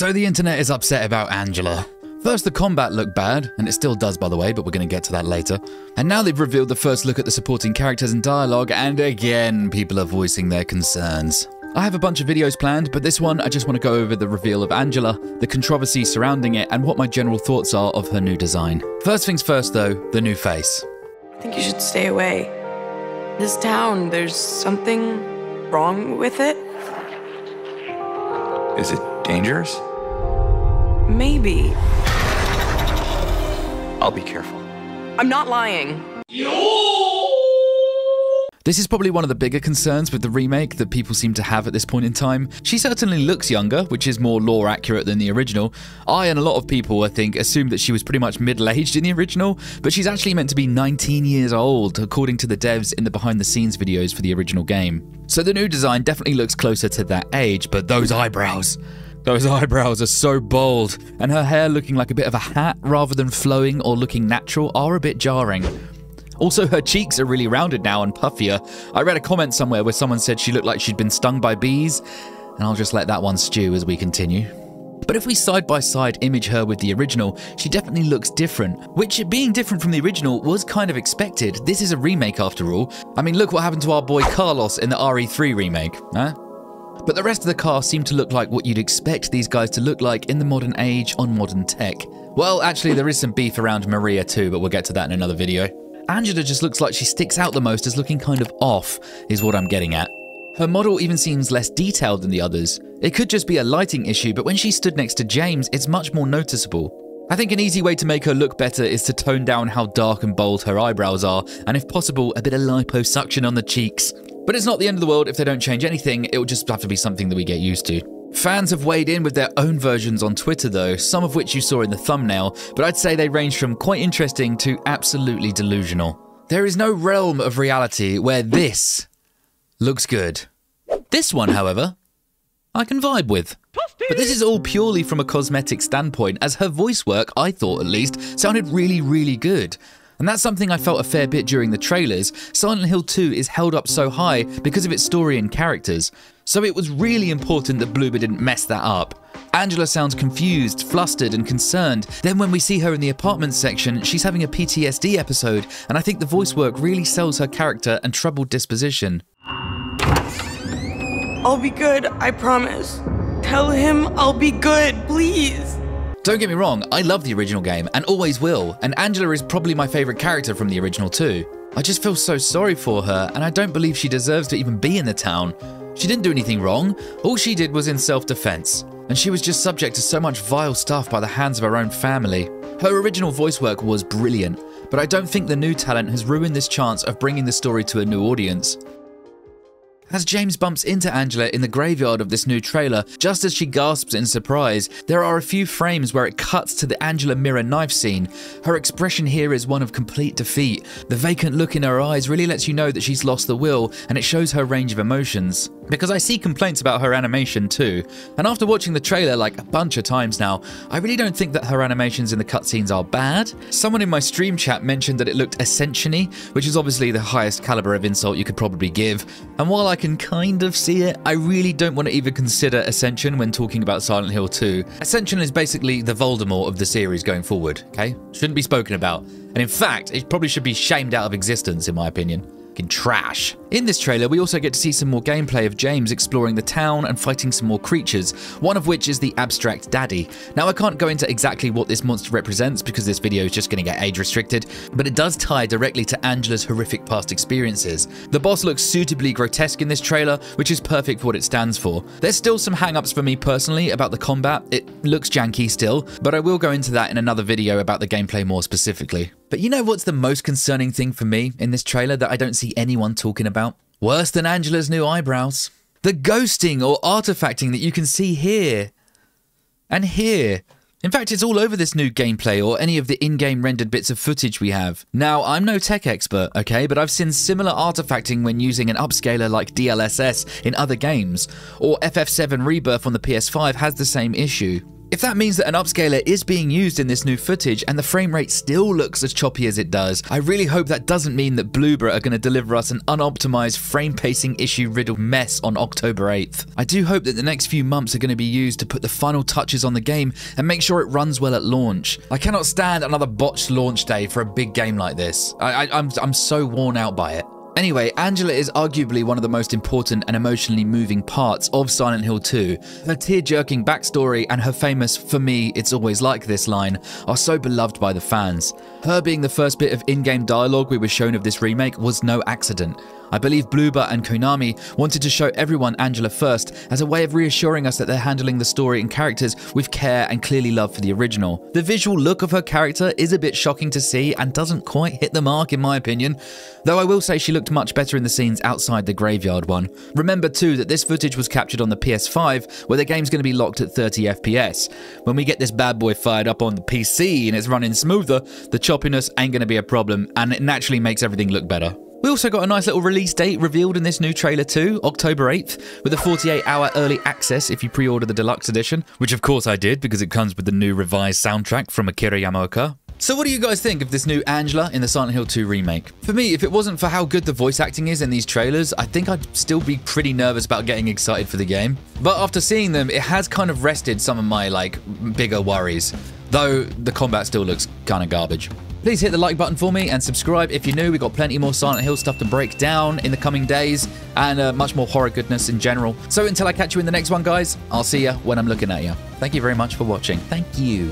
So the internet is upset about Angela. First, the combat looked bad, and it still does by the way, but we're going to get to that later. And now they've revealed the first look at the supporting characters and dialogue, and again, people are voicing their concerns. I have a bunch of videos planned, but this one I just want to go over the reveal of Angela, the controversy surrounding it, and what my general thoughts are of her new design. First things first though, the new face. I think you should stay away. This town, there's something wrong with it. Is it dangerous? Maybe. I'll be careful. I'm not lying. This is probably one of the bigger concerns with the remake that people seem to have at this point in time. She certainly looks younger, which is more lore accurate than the original. I and a lot of people, I think, assumed that she was pretty much middle-aged in the original, but she's actually meant to be 19 years old, according to the devs in the behind-the-scenes videos for the original game. So the new design definitely looks closer to that age, but those eyebrows... Those eyebrows are so bold, and her hair looking like a bit of a hat rather than flowing or looking natural are a bit jarring. Also, her cheeks are really rounded now and puffier. I read a comment somewhere where someone said she looked like she'd been stung by bees, and I'll just let that one stew as we continue. But if we side-by-side image her with the original, she definitely looks different, which, being different from the original, was kind of expected. This is a remake after all. I mean, look what happened to our boy Carlos in the RE3 remake, huh? But the rest of the cast seem to look like what you'd expect these guys to look like in the modern age on modern tech. Well, actually, there is some beef around Maria too, but we'll get to that in another video. Angela just looks like she sticks out the most as looking kind of off, is what I'm getting at. Her model even seems less detailed than the others. It could just be a lighting issue, but when she stood next to James, it's much more noticeable. I think an easy way to make her look better is to tone down how dark and bold her eyebrows are, and if possible, a bit of liposuction on the cheeks. But it's not the end of the world if they don't change anything, it will just have to be something that we get used to. Fans have weighed in with their own versions on Twitter though, some of which you saw in the thumbnail, but I'd say they range from quite interesting to absolutely delusional. There is no realm of reality where this looks good. This one, however, I can vibe with. But this is all purely from a cosmetic standpoint, as her voice work, I thought at least, sounded really, really good. And that's something I felt a fair bit during the trailers. Silent Hill 2 is held up so high because of its story and characters. So it was really important that Bloober didn't mess that up. Angela sounds confused, flustered and concerned. Then when we see her in the apartment section, she's having a PTSD episode, and I think the voice work really sells her character and troubled disposition. I'll be good, I promise. Tell him I'll be good, please. Don't get me wrong, I love the original game and always will, and Angela is probably my favourite character from the original too. I just feel so sorry for her, and I don't believe she deserves to even be in the town. She didn't do anything wrong, all she did was in self-defense, and she was just subject to so much vile stuff by the hands of her own family. Her original voice work was brilliant, but I don't think the new talent has ruined this chance of bringing the story to a new audience. As James bumps into Angela in the graveyard of this new trailer, just as she gasps in surprise, there are a few frames where it cuts to the Angela mirror knife scene. Her expression here is one of complete defeat. The vacant look in her eyes really lets you know that she's lost the will, and it shows her range of emotions. Because I see complaints about her animation too, and after watching the trailer like a bunch of times now, I really don't think that her animations in the cutscenes are bad. Someone in my stream chat mentioned that it looked Ascension-y, which is obviously the highest caliber of insult you could probably give, and while I can kind of see it, I really don't want to even consider Ascension when talking about Silent Hill 2. Ascension is basically the Voldemort of the series going forward, okay? Shouldn't be spoken about, and in fact, it probably should be shamed out of existence in my opinion. Trash. In this trailer, we also get to see some more gameplay of James exploring the town and fighting some more creatures, one of which is the abstract daddy. Now, I can't go into exactly what this monster represents because this video is just going to get age restricted, but it does tie directly to Angela's horrific past experiences. The boss looks suitably grotesque in this trailer, which is perfect for what it stands for. There's still some hang-ups for me personally about the combat. It looks janky still, but I will go into that in another video about the gameplay more specifically. But you know what's the most concerning thing for me in this trailer that I don't see anyone talking about? Worse than Angela's new eyebrows. The ghosting or artifacting that you can see here. And here. In fact, it's all over this new gameplay or any of the in-game rendered bits of footage we have. Now, I'm no tech expert, okay, but I've seen similar artifacting when using an upscaler like DLSS in other games, or FF7 Rebirth on the PS5 has the same issue. If that means that an upscaler is being used in this new footage and the frame rate still looks as choppy as it does, I really hope that doesn't mean that Bloober are going to deliver us an unoptimized frame pacing issue riddled mess on October 8th. I do hope that the next few months are going to be used to put the final touches on the game and make sure it runs well at launch. I cannot stand another botched launch day for a big game like this. I'm so worn out by it. Anyway, Angela is arguably one of the most important and emotionally moving parts of Silent Hill 2. Her tear-jerking backstory and her famous "for me, it's always like this" line are so beloved by the fans. Her being the first bit of in-game dialogue we were shown of this remake was no accident. I believe Bloober and Konami wanted to show everyone Angela first as a way of reassuring us that they're handling the story and characters with care and clearly love for the original. The visual look of her character is a bit shocking to see and doesn't quite hit the mark in my opinion, though I will say she looked much better in the scenes outside the graveyard one. Remember too that this footage was captured on the PS5 where the game's going to be locked at 30 FPS. When we get this bad boy fired up on the PC and it's running smoother, the choppiness ain't going to be a problem and it naturally makes everything look better. We also got a nice little release date revealed in this new trailer too, October 8th, with a 48-hour early access if you pre-order the deluxe edition, which of course I did because it comes with the new revised soundtrack from Akira Yamaoka. So what do you guys think of this new Angela in the Silent Hill 2 remake? For me, if it wasn't for how good the voice acting is in these trailers, I think I'd still be pretty nervous about getting excited for the game. But after seeing them, it has kind of rested some of my bigger worries, though the combat still looks kind of garbage. Please hit the like button for me and subscribe if you're new. We've got plenty more Silent Hill stuff to break down in the coming days and much more horror goodness in general. So until I catch you in the next one, guys, I'll see you when I'm looking at you. Thank you very much for watching. Thank you.